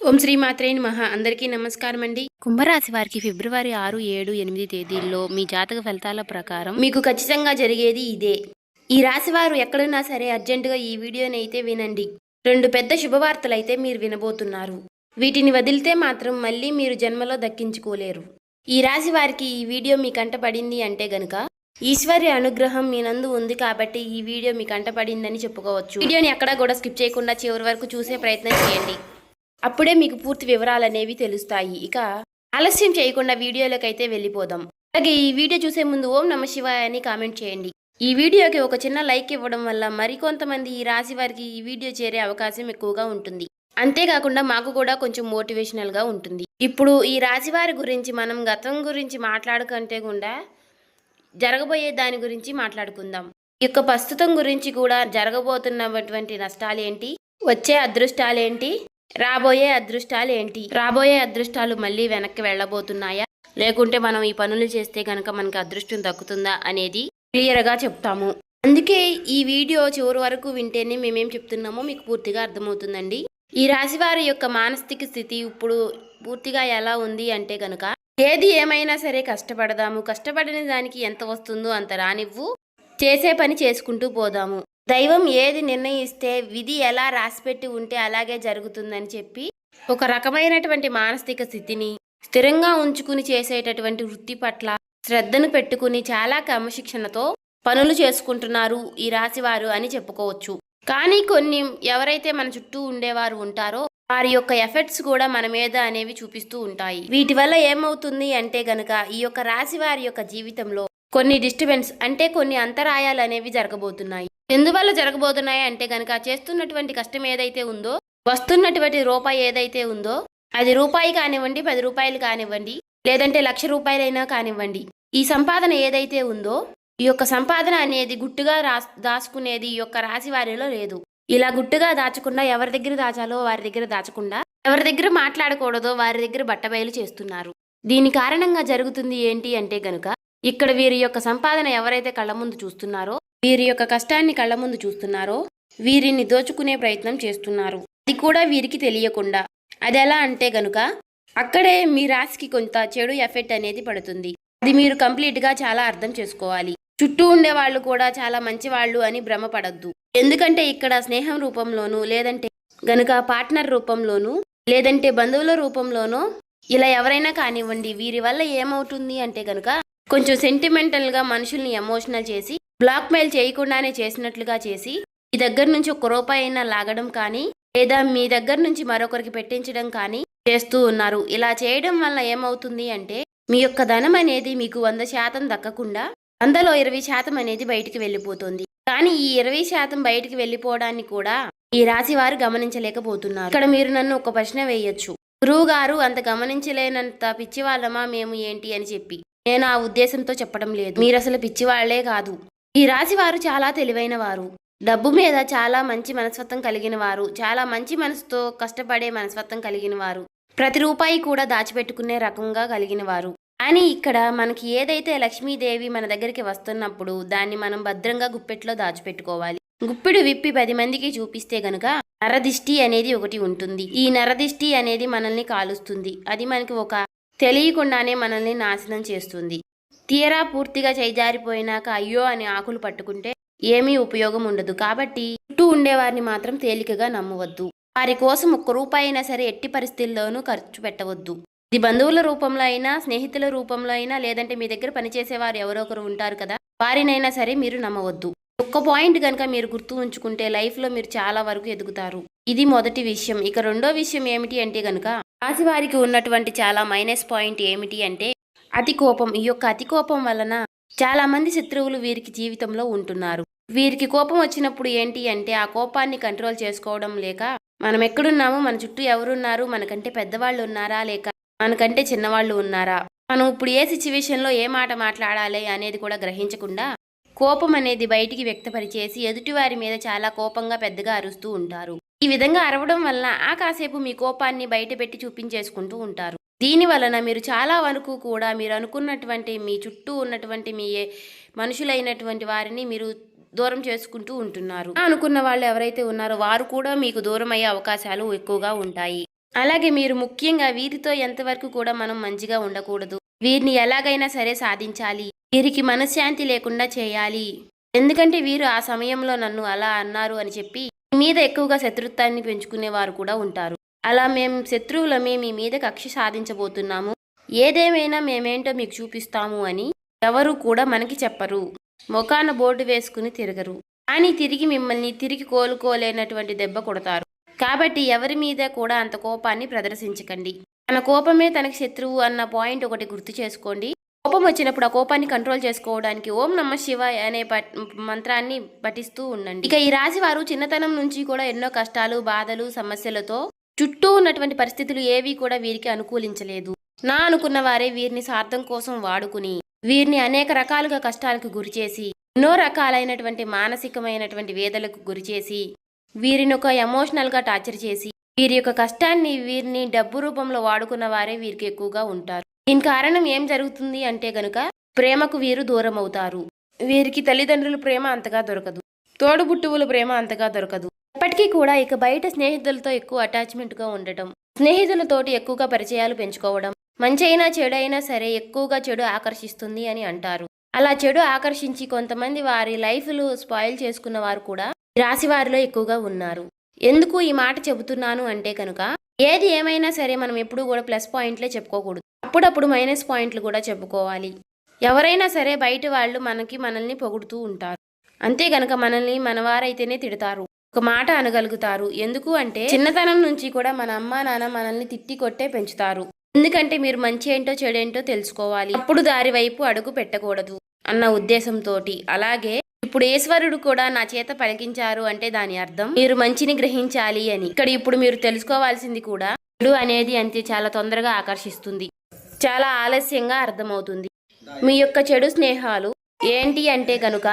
ఓం శ్రీ మాత్రే నమః. అందరికీ నమస్కారం అండి. కుంభరాశి వారికి ఫిబ్రవరి 6, 7, 8 తేదీల్లో మీ జాతక ఫలితాల ప్రకారం మీకు ఖచ్చితంగా జరిగేది ఇదే. ఈ రాశి వారు ఎక్కడున్నా సరే అర్జెంటుగా ఈ వీడియోని అయితే వినండి. 2 పెద్ద శుభవార్తలైతే మీరు వినబోతున్నారు. వీటిని వదిలితే మాత్రం మళ్ళీ మీరు జన్మలో దక్కించుకోలేరు. ఈ రాశి వారికి ఈ వీడియో మీ కంట పడింది అంటే గనుక ఈశ్వర్య అనుగ్రహం మీ నందు ఉంది కాబట్టి ఈ వీడియో మీ కంట పడిందని చెప్పుకోవచ్చు. వీడియోని ఎక్కడా కూడా స్కిప్ చేయకుండా చివరి వరకు చూసే ప్రయత్నం చేయండి. అప్పుడే మీకు పూర్తి వివరాలు అనేవి తెలుస్తాయి. ఇక ఆలస్యం చేయకుండా వీడియోలోకి అయితే వెళ్ళిపోదాం. అలాగే ఈ వీడియో చూసే ముందు ఓం నమ శివాయ అని కామెంట్ చేయండి. ఈ వీడియోకి ఒక చిన్న లైక్ ఇవ్వడం వల్ల మరికొంతమంది ఈ రాశి వారికి ఈ వీడియో చేరే అవకాశం ఎక్కువగా ఉంటుంది. అంతేకాకుండా మాకు కూడా కొంచెం మోటివేషనల్గా ఉంటుంది. ఇప్పుడు ఈ రాశి వారి గురించి మనం గతం గురించి మాట్లాడుకుంటే కూడా జరగబోయే దాని గురించి మాట్లాడుకుందాం. ఈ యొక్క ప్రస్తుతం గురించి కూడా జరగబోతున్నటువంటి నష్టాలేంటి, వచ్చే అదృష్టాలేంటి, రాబోయే అదృష్టాలు మళ్ళీ వెనక్కి వెళ్ళబోతున్నాయా, లేకుంటే మనం ఈ పనులు చేస్తే కనుక మనకి అదృష్టం దక్కుతుందా అనేది క్లియర్గా చెప్తాము. అందుకే ఈ వీడియో చివరి వరకు వింటేనే మేమేం చెప్తున్నామో మీకు పూర్తిగా అర్థమవుతుందండి. ఈ రాశి వారి యొక్క మానసిక స్థితి ఇప్పుడు పూర్తిగా ఎలా ఉంది అంటే కనుక ఏది ఏమైనా సరే కష్టపడదాము, కష్టపడిన దానికి ఎంత వస్తుందో అంత రానివ్వు, చేసే పని చేసుకుంటూ పోదాము, దైవం ఏది నిర్ణయిస్తే విధి ఎలా రాసిపెట్టి ఉంటే అలాగే జరుగుతుందని చెప్పి ఒక రకమైనటువంటి మానసిక స్థితిని స్థిరంగా ఉంచుకుని చేసేటటువంటి వృత్తి పట్ల శ్రద్ధను పెట్టుకుని చాలా క్రమశిక్షణతో పనులు చేసుకుంటున్నారు ఈ రాశివారు అని చెప్పుకోవచ్చు. కానీ కొన్ని ఎవరైతే మన చుట్టూ ఉండేవారు ఉంటారో వారి యొక్క ఎఫెక్ట్స్ కూడా మన మీద అనేవి చూపిస్తూ ఉంటాయి. వీటి వల్ల ఏమవుతుంది అంటే గనక ఈ యొక్క రాశి వారి యొక్క జీవితంలో కొన్ని డిస్టర్బెన్స్ అంటే కొన్ని అంతరాయాలు అనేవి జరగబోతున్నాయి. ఎందువల్ల జరగబోతున్నాయి అంటే గనక చేస్తున్నటువంటి కష్టం ఏదైతే ఉందో, వస్తున్నటువంటి రూపాయి ఏదైతే ఉందో, అది రూపాయి కానివ్వండి, 10 రూపాయలు కానివ్వండి, లేదంటే 1,00,000 రూపాయలైనా కానివ్వండి, ఈ సంపాదన ఏదైతే ఉందో ఈ యొక్క సంపాదన అనేది గుట్టుగా దాచుకునేది ఈ యొక్క రాశి వారిలో లేదు. ఇలా గుట్టుగా దాచకుండా ఎవరి దగ్గర దాచాలో వారి దగ్గర దాచకుండా, ఎవరి దగ్గర మాట్లాడకూడదో వారి దగ్గర బట్టబయలు చేస్తున్నారు. దీని కారణంగా జరుగుతుంది ఏంటి అంటే గనుక ఇక్కడ వీరి యొక్క సంపాదన ఎవరైతే కళ్ళ ముందు చూస్తున్నారో, వీరి యొక్క కష్టాన్ని కళ్ళ ముందు చూస్తున్నారో వీరిని దోచుకునే ప్రయత్నం చేస్తున్నారు. అది కూడా వీరికి తెలియకుండా. అది ఎలా అంటే గనుక అక్కడే మీ రాశికి కొంత చెడు ఎఫెక్ట్ అనేది పడుతుంది. అది మీరు కంప్లీట్గా చాలా అర్థం చేసుకోవాలి. చుట్టూ ఉండే వాళ్ళు కూడా చాలా మంచి వాళ్ళు అని భ్రమపడద్దు. ఎందుకంటే ఇక్కడ స్నేహం రూపంలోనూ, లేదంటే గనుక పార్ట్నర్ రూపంలోనూ, లేదంటే బంధువుల రూపంలోనూ ఇలా ఎవరైనా కానివ్వండి, వీరి వల్ల ఏమవుతుంది అంటే గనుక కొంచెం సెంటిమెంటల్గా మనుషుల్ని ఎమోషనల్ చేసి బ్లాక్మెయిల్ చేయకుండానే చేసినట్లుగా చేసి మీ దగ్గర నుంచి 1 రూపాయి అయినా లాగడం కానీ, లేదా మీ దగ్గర నుంచి మరొకరికి పెట్టించడం కానీ చేస్తూ ఉన్నారు. ఇలా చేయడం వల్ల ఏమవుతుంది అంటే మీ యొక్క ధనం అనేది మీకు 100% దక్కకుండా 100లో 20% అనేది బయటికి వెళ్ళిపోతుంది. కానీ ఈ 20% బయటికి వెళ్ళిపోవడాన్ని కూడా ఈ రాశి వారు గమనించలేకపోతున్నారు. ఇక్కడ మీరు నన్ను ఒక ప్రశ్న వేయొచ్చు, గురువు గారు అంత గమనించలేనంత పిచ్చివాళ్ళమా మేము ఏంటి అని చెప్పి. నేను ఆ ఉద్దేశంతో చెప్పడం లేదు. మీరు అసలు పిచ్చివాళ్లే కాదు. ఈ రాశి వారు చాలా తెలివైన వారు, డబ్బు మీద చాలా మంచి మనస్తత్వం కలిగిన వారు, చాలా మంచి మనసుతో కష్టపడే మనస్తత్వం కలిగిన వారు, ప్రతి రూపాయి కూడా దాచిపెట్టుకునే రకంగా కలిగిన వారు. కానీ ఇక్కడ మనకి ఏదైతే లక్ష్మీదేవి మన దగ్గరికి వస్తున్నప్పుడు దాన్ని మనం భద్రంగా గుప్పెట్లో దాచిపెట్టుకోవాలి. గుప్పెడు విప్పి 10 మందికి చూపిస్తే గనుక నరదిష్టి అనేది ఒకటి ఉంటుంది. ఈ నరదిష్టి అనేది మనల్ని కాలుస్తుంది. అది మనకి ఒక తెలియకుండానే మనల్ని నాశనం చేస్తుంది. తీరా పూర్తిగా చేజారిపోయినాక అయ్యో అని ఆకులు పట్టుకుంటే ఏమీ ఉపయోగం ఉండదు. కాబట్టి చుట్టూ ఉండేవారిని మాత్రం తేలికగా నమ్మవద్దు. వారి కోసం 1 రూపాయి అయినా సరే ఎట్టి పరిస్థితుల్లోనూ ఖర్చు పెట్టవద్దు. ఇది బంధువుల రూపంలో అయినా, స్నేహితుల రూపంలో అయినా, లేదంటే మీ దగ్గర పనిచేసేవారు ఎవరో ఒకరు ఉంటారు కదా, వారినైనా సరే మీరు నమ్మవద్దు. ఒక్క పాయింట్ కనుక మీరు గుర్తు ఉంచుకుంటే లైఫ్లో మీరు చాలా వరకు ఎదుగుతారు. ఇది మొదటి విషయం. ఇక రెండో విషయం ఏమిటి అంటే గనుక రాశి వారికి ఉన్నటువంటి చాలా మైనస్ పాయింట్ ఏమిటి అంటే అతి కోపం. ఈ యొక్క అతి కోపం వలన చాలా మంది శత్రువులు వీరికి జీవితంలో ఉంటున్నారు. వీరికి కోపం వచ్చినప్పుడు ఏంటి అంటే ఆ కోపాన్ని కంట్రోల్ చేసుకోవడం లేక మనం ఎక్కడున్నాము, మన చుట్టూ ఎవరున్నారు, మనకంటే పెద్దవాళ్ళు ఉన్నారా లేక మనకంటే చిన్నవాళ్ళు ఉన్నారా, మనం ఇప్పుడు ఏ సిచ్యువేషన్లో ఏ మాట మాట్లాడాలి అనేది కూడా గ్రహించకుండా కోపం అనేది బయటికి వ్యక్తపరిచేసి ఎదుటివారి మీద చాలా కోపంగా పెద్దగా అరుస్తూ ఉంటారు. ఈ విధంగా అరవడం వలన ఆ కాసేపు మీ కోపాన్ని బయట పెట్టి చూపించేసుకుంటూ ఉంటారు. దీని వలన మీరు చాలా వరకు కూడా మీరు అనుకున్నటువంటి మీ చుట్టూ ఉన్నటువంటి మీ మనుషులైనటువంటి వారిని మీరు దూరం చేసుకుంటూ ఉంటున్నారు. అనుకున్న వాళ్ళు ఎవరైతే ఉన్నారో వారు కూడా మీకు దూరం అయ్యే అవకాశాలు ఎక్కువగా ఉంటాయి. అలాగే మీరు ముఖ్యంగా వీరితో ఎంతవరకు కూడా మనం మంచిగా ఉండకూడదు. వీరిని ఎలాగైనా సరే సాధించాలి, వీరికి మనశ్శాంతి లేకుండా చేయాలి. ఎందుకంటే వీరు ఆ సమయంలో నన్ను అలా అన్నారు అని చెప్పి మీ మీద ఎక్కువగా శత్రుత్వాన్ని పెంచుకునేవారు కూడా ఉంటారు. అలా మేము శత్రువులమే మీ మీద కక్ష సాధించబోతున్నాము, ఏదేమైనా మేమేంటో మీకు చూపిస్తాము అని ఎవరు కూడా మనకి చెప్పరు. మొఖాన బోర్డు వేసుకుని తిరగరు, కానీ తిరిగి మిమ్మల్ని తిరిగి కోలుకోలేనటువంటి దెబ్బ కొడతారు. కాబట్టి ఎవరి మీద కూడా అంత కోపాన్ని ప్రదర్శించకండి. తన కోపమే తనకి శత్రువు అన్న పాయింట్ ఒకటి గుర్తు చేసుకోండి. కోపం వచ్చినప్పుడు ఆ కోపాన్ని కంట్రోల్ చేసుకోవడానికి ఓం నమః శివాయ అనే మంత్రాన్ని పఠిస్తూ ఉండండి. ఇక ఈ రాశి వారు చిన్నతనం నుంచి కూడా ఎన్నో కష్టాలు, బాధలు, సమస్యలతో చుట్టూ ఉన్నటువంటి పరిస్థితులు ఏవి కూడా వీరికి అనుకూలించలేదు. నా అనుకున్న వారే వీరిని స్వార్థం కోసం వాడుకుని వీరిని అనేక రకాలుగా కష్టాలకు గురిచేసి, ఎన్నో రకాలైనటువంటి మానసికమైనటువంటి వేదలకు గురిచేసి, వీరిని ఒక ఎమోషనల్గా టార్చర్ చేసి, వీరి యొక్క కష్టాన్ని వీరిని డబ్బు రూపంలో వాడుకున్న వారే వీరికి ఎక్కువగా ఉంటారు. దీని కారణం ఏం జరుగుతుంది అంటే గనుక ప్రేమకు వీరు దూరం అవుతారు. వీరికి తల్లిదండ్రుల ప్రేమ అంతగా దొరకదు, తోడుబుట్టువుల ప్రేమ అంతగా దొరకదు. ఇప్పటికీ కూడా ఇక బయట స్నేహితులతో ఎక్కువ అటాచ్మెంట్గా ఉండటం, స్నేహితులతోటి ఎక్కువగా పరిచయాలు పెంచుకోవడం, మంచి అయినా చెడు అయినా సరే ఎక్కువగా చెడు ఆకర్షిస్తుంది అని అంటారు. అలా చెడు ఆకర్షించి కొంతమంది వారి లైఫ్లు స్పాయిల్ చేసుకున్న వారు కూడా రాశి వారిలో ఎక్కువగా ఉన్నారు. ఎందుకు ఈ మాట చెబుతున్నాను అంటే కనుక ఏది ఏమైనా సరే మనం ఎప్పుడూ కూడా ప్లస్ పాయింట్లే చెప్పుకోకూడదు, అప్పుడప్పుడు మైనస్ పాయింట్లు కూడా చెప్పుకోవాలి. ఎవరైనా సరే బయట వాళ్ళు మనల్ని పొగుడుతూ ఉంటారు, అంతే గనక మనల్ని మనవారైతేనే తిడతారు, ఒక మాట అనగలుగుతారు. ఎందుకు అంటే చిన్నతనం నుంచి కూడా మన అమ్మా నాన్న మనల్ని తిట్టి కొట్టే పెంచుతారు. ఎందుకంటే మీరు మంచి ఏంటో చెడేంటో తెలుసుకోవాలి, అప్పుడు దారి వైపు అడుగు పెట్టకూడదు అన్న ఉద్దేశంతో. అలాగే ఇప్పుడు ఈశ్వరుడు కూడా నా చేత పలికించారు అంటే దాని అర్థం మీరు మంచిని గ్రహించాలి అని. ఇక్కడ ఇప్పుడు మీరు తెలుసుకోవాల్సింది కూడా చెడు అనేది అంతే చాలా తొందరగా ఆకర్షిస్తుంది, చాలా ఆలస్యంగా అర్థమవుతుంది. మీ యొక్క చెడు స్నేహాలు ఏంటి అంటే కనుక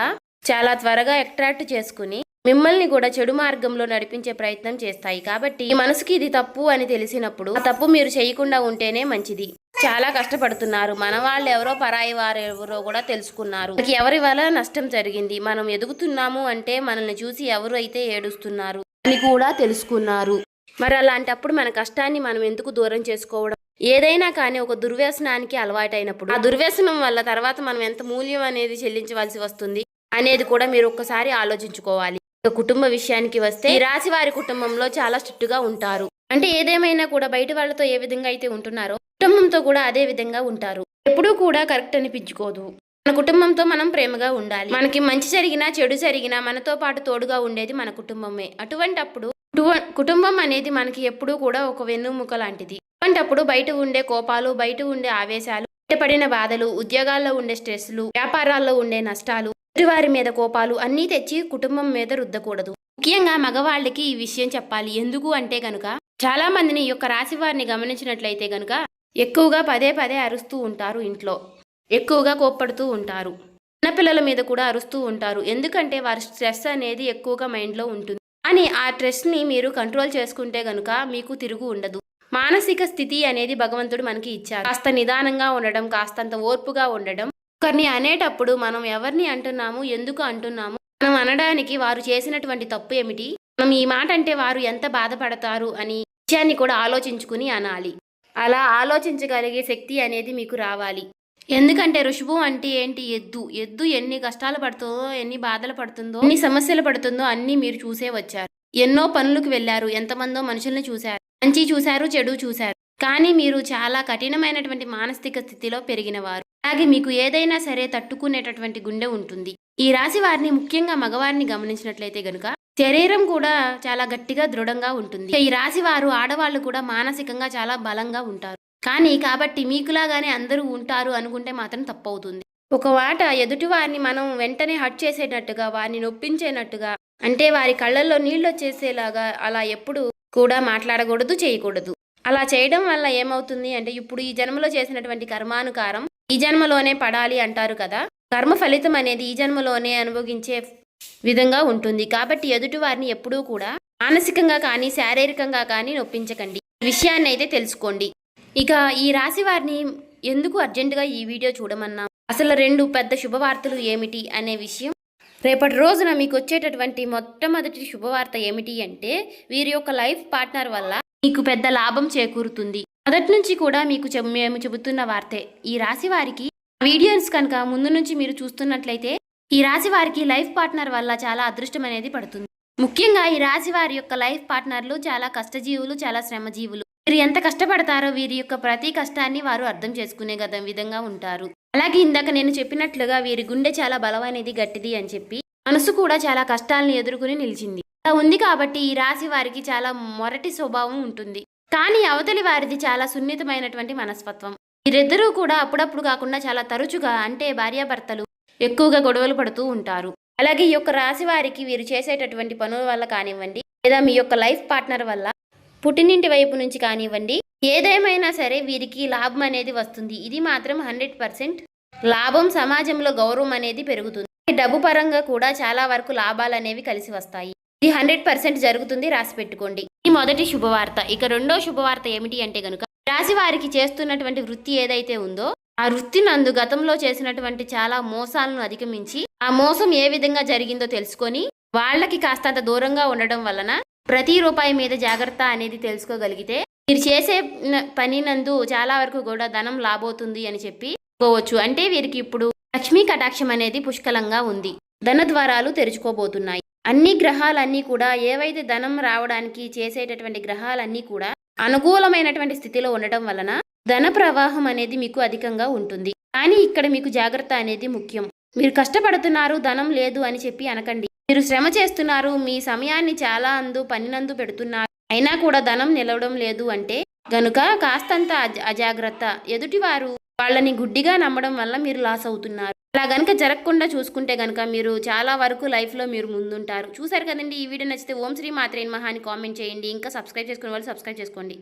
చాలా త్వరగా అట్రాక్ట్ చేసుకుని మిమ్మల్ని కూడా చెడు మార్గంలో నడిపించే ప్రయత్నం చేస్తాయి. కాబట్టి మనసుకి ఇది తప్పు అని తెలిసినప్పుడు ఆ తప్పు మీరు చేయకుండా ఉంటేనే మంచిది. చాలా కష్టపడుతున్నారు, మన వాళ్ళు ఎవరో పరాయి వారు ఎవరో కూడా తెలుసుకున్నారు, ఎవరి వల్ల నష్టం జరిగింది, మనం ఎదుగుతున్నాము అంటే మనల్ని చూసి ఎవరు అయితే ఏడుస్తున్నారు అని కూడా తెలుసుకున్నారు. మరి అలాంటప్పుడు మన కష్టాన్ని మనం ఎందుకు దూరం చేసుకోవడం? ఏదైనా కానీ ఒక దుర్వ్యసనానికి అలవాటైనప్పుడు ఆ దుర్వ్యసనం వల్ల తర్వాత మనం ఎంత మూల్యం అనేది చెల్లించవలసి వస్తుంది అనేది కూడా మీరు ఒక్కసారి ఆలోచించుకోవాలి. కుటుంబ విషయానికి వస్తే ఈ రాశి వారి కుటుంబంలో చాలా స్ట్రిక్ట్ గా ఉంటారు. అంటే ఏదేమైనా కూడా బయట వాళ్ళతో ఏ విధంగా అయితే ఉంటున్నారో కుటుంబంతో కూడా అదే విధంగా ఉంటారు. ఎప్పుడూ కూడా కరెక్ట్ అనిపించుకోదు. మన కుటుంబంతో మనం ప్రేమగా ఉండాలి. మనకి మంచి జరిగినా చెడు జరిగినా మనతో పాటు తోడుగా ఉండేది మన కుటుంబమే. అటువంటప్పుడు కుటుంబం అనేది మనకి ఎప్పుడూ కూడా ఒక వెన్నుముక లాంటిది. అటువంటప్పుడు బయట ఉండే కోపాలు, బయట ఉండే ఆవేశాలు, బయటపడిన బాధలు, ఉద్యోగాల్లో ఉండే స్ట్రెస్లు, వ్యాపారాల్లో ఉండే నష్టాలు, వారి మీద కోపాలు అన్నీ తెచ్చి కుటుంబం మీద రుద్దకూడదు. ముఖ్యంగా మగవాళ్ళకి ఈ విషయం చెప్పాలి. ఎందుకు అంటే గనుక చాలా మందిని ఈ యొక్క రాశి వారిని గమనించినట్లయితే గనుక ఎక్కువగా పదే పదే అరుస్తూ ఉంటారు, ఇంట్లో ఎక్కువగా కోప్పడుతూ ఉంటారు, చిన్నపిల్లల మీద కూడా అరుస్తూ ఉంటారు. ఎందుకంటే వారి స్ట్రెస్ అనేది ఎక్కువగా మైండ్లో ఉంటుంది. కానీ ఆ స్ట్రెస్ని మీరు కంట్రోల్ చేసుకుంటే గనుక మీకు తిరుగు ఉండదు. మానసిక స్థితి అనేది భగవంతుడు మనకి ఇచ్చారు. కాస్త నిదానంగా ఉండడం, కాస్తంత ఓర్పుగా ఉండడం. ఒకరిని అనేటప్పుడు మనం ఎవరిని అంటున్నాము, ఎందుకు అంటున్నాము, మనం అనడానికి వారు చేసినటువంటి తప్పు ఏమిటి, మనం ఈ మాట అంటే వారు ఎంత బాధపడతారు అని విషయాన్ని కూడా ఆలోచించుకుని అనాలి. అలా ఆలోచించగలిగే శక్తి అనేది మీకు రావాలి. ఎందుకంటే ఋషభం అంటే ఏంటి? ఎద్దు ఎన్ని కష్టాలు పడుతుందో, ఎన్ని బాధలు పడుతుందో, ఎన్ని సమస్యలు పడుతుందో అన్నీ మీరు చూసే వచ్చారు. ఎన్నో పనులకు వెళ్ళారు, ఎంతమందో మనుషుల్ని చూశారు, మంచి చూశారు, చెడు చూశారు. కానీ మీరు చాలా కఠినమైనటువంటి మానసిక స్థితిలో పెరిగినవారు. అలాగే మీకు ఏదైనా సరే తట్టుకునేటటువంటి గుండె ఉంటుంది. ఈ రాశి వారిని ముఖ్యంగా మగవారిని గమనించినట్లయితే గనుక శరీరం కూడా చాలా గట్టిగా దృఢంగా ఉంటుంది. ఈ రాశి వారు ఆడవాళ్ళు కూడా మానసికంగా చాలా బలంగా ఉంటారు. కానీ కాబట్టి మీకులాగానే అందరూ ఉంటారు అనుకుంటే మాత్రం తప్పవుతుంది. ఒక మాట ఎదుటి వారిని మనం వెంటనే హర్ట్ చేసేటట్టుగా, వారిని నొప్పించేటట్టుగా, అంటే వారి కళ్ళల్లో నీళ్ళు వచ్చేసేలాగా అలా ఎప్పుడు కూడా మాట్లాడకూడదు, చేయకూడదు. అలా చేయడం వల్ల ఏమవుతుంది అంటే ఇప్పుడు ఈ జన్మలో చేసినటువంటి కర్మానుకారం ఈ జన్మలోనే పడాలి అంటారు కదా. కర్మ ఫలితం అనేది ఈ జన్మలోనే అనుభవించే విధంగా ఉంటుంది. కాబట్టి ఎదుటి వారిని ఎప్పుడూ కూడా మానసికంగా కానీ శారీరకంగా కానీ నొప్పించకండి. ఈ విషయాన్ని అయితే తెలుసుకోండి. ఇక ఈ రాశి వారిని ఎందుకు అర్జెంటుగా ఈ వీడియో చూడమన్నా, అసలు 2 పెద్ద శుభవార్తలు ఏమిటి అనే విషయం, రేపటి రోజున మీకు వచ్చేటటువంటి మొట్టమొదటి శుభవార్త ఏమిటి అంటే వీరి యొక్క లైఫ్ పార్ట్నర్ వల్ల మీకు పెద్ద లాభం చేకూరుతుంది. మొదటి నుంచి కూడా మీకు మేము చెబుతున్న వార్తే. ఈ రాశి వారికి వీడియోస్ కనుక ముందు నుంచి మీరు చూస్తున్నట్లయితే ఈ రాశి వారికి లైఫ్ పార్ట్నర్ వల్ల చాలా అదృష్టం అనేది పడుతుంది. ముఖ్యంగా ఈ రాశి వారి యొక్క లైఫ్ పార్ట్నర్లు చాలా కష్టజీవులు, చాలా శ్రమజీవులు. వీరు ఎంత కష్టపడతారో వీరి యొక్క ప్రతి కష్టాన్ని వారు అర్థం చేసుకునే విధంగా ఉంటారు. అలాగే ఇందాక నేను చెప్పినట్లుగా వీరి గుండె చాలా బలమైనది, గట్టిది అని చెప్పి మనసు కూడా చాలా కష్టాలను ఎదుర్కొని నిలిచింది. అలా ఉంది కాబట్టి ఈ రాశి వారికి చాలా మొరటి స్వభావం ఉంటుంది. కానీ అవతలి వారిది చాలా సున్నితమైనటువంటి మనస్తత్వం. వీరిద్దరూ కూడా అప్పుడప్పుడు కాకుండా చాలా తరచుగా, అంటే భార్యాభర్తలు ఎక్కువగా గొడవలు పడుతూ ఉంటారు. అలాగే ఈ యొక్క రాశి వారికి వీరు చేసేటటువంటి పనుల వల్ల కానివ్వండి, లేదా మీ యొక్క లైఫ్ పార్ట్నర్ వల్ల పుట్టినింటి వైపు నుంచి కానివ్వండి, ఏదేమైనా సరే వీరికి లాభం అనేది వస్తుంది. ఇది మాత్రం 100% లాభం. సమాజంలో గౌరవం అనేది పెరుగుతుంది. డబ్బు పరంగా కూడా చాలా వరకు లాభాలు అనేవి కలిసి వస్తాయి. ఇది 100% జరుగుతుంది, రాసి పెట్టుకోండి. ఈ మొదటి శుభవార్త. ఇక రెండో శుభవార్త ఏమిటి అంటే గనుక, రాశి వారికి చేస్తున్నటువంటి వృత్తి ఏదైతే ఉందో ఆ వృత్తి నందు గతంలో చేసినటువంటి చాలా మోసాలను అధిగమించి ఆ మోసం ఏ విధంగా జరిగిందో తెలుసుకొని వాళ్ళకి కాస్తంత దూరంగా ఉండడం వలన ప్రతి రూపాయి మీద జాగ్రత్త అనేది తెలుసుకోగలిగితే మీరు చేసే పని నందు చాలా వరకు కూడా ధనం లాభవుతుంది అని చెప్పుకోవచ్చు. అంటే వీరికి ఇప్పుడు లక్ష్మీ కటాక్షం అనేది పుష్కలంగా ఉంది. ధన ద్వారాలు తెరుచుకోబోతున్నాయి. అన్ని గ్రహాలన్నీ కూడా ఏవైతే ధనం రావడానికి చేసేటటువంటి గ్రహాలన్నీ కూడా అనుకూలమైనటువంటి స్థితిలో ఉండటం వలన ధన ప్రవాహం అనేది మీకు అధికంగా ఉంటుంది. కానీ ఇక్కడ మీకు జాగ్రత్త అనేది ముఖ్యం. మీరు కష్టపడుతున్నారు, ధనం లేదు అని చెప్పి అనకండి. మీరు శ్రమ చేస్తున్నారు, మీ సమయాన్ని చాలా పనినందు పెడుతున్నారు, అయినా కూడా ధనం నిలవడం లేదు అంటే గనుక కాస్తంత అజాగ్రత్త. ఎదుటివారు వాళ్ళని గుడ్డిగా నమ్మడం వల్ల మీరు లాస్ అవుతున్నారు. అలా గనుక జరగకుండా చూసుకుంటే గనుక మీరు చాలా వరకు లైఫ్లో మీరు ముందుంటారు. చూసారు కదండి. ఈ వీడియో నచ్చితే ఓం శ్రీ మాత్రే నమః అని కామెంట్ చేయండి. ఇంకా సబ్స్క్రైబ్ చేసుకునే వాళ్ళు సబ్స్క్రైబ్ చేసుకోండి.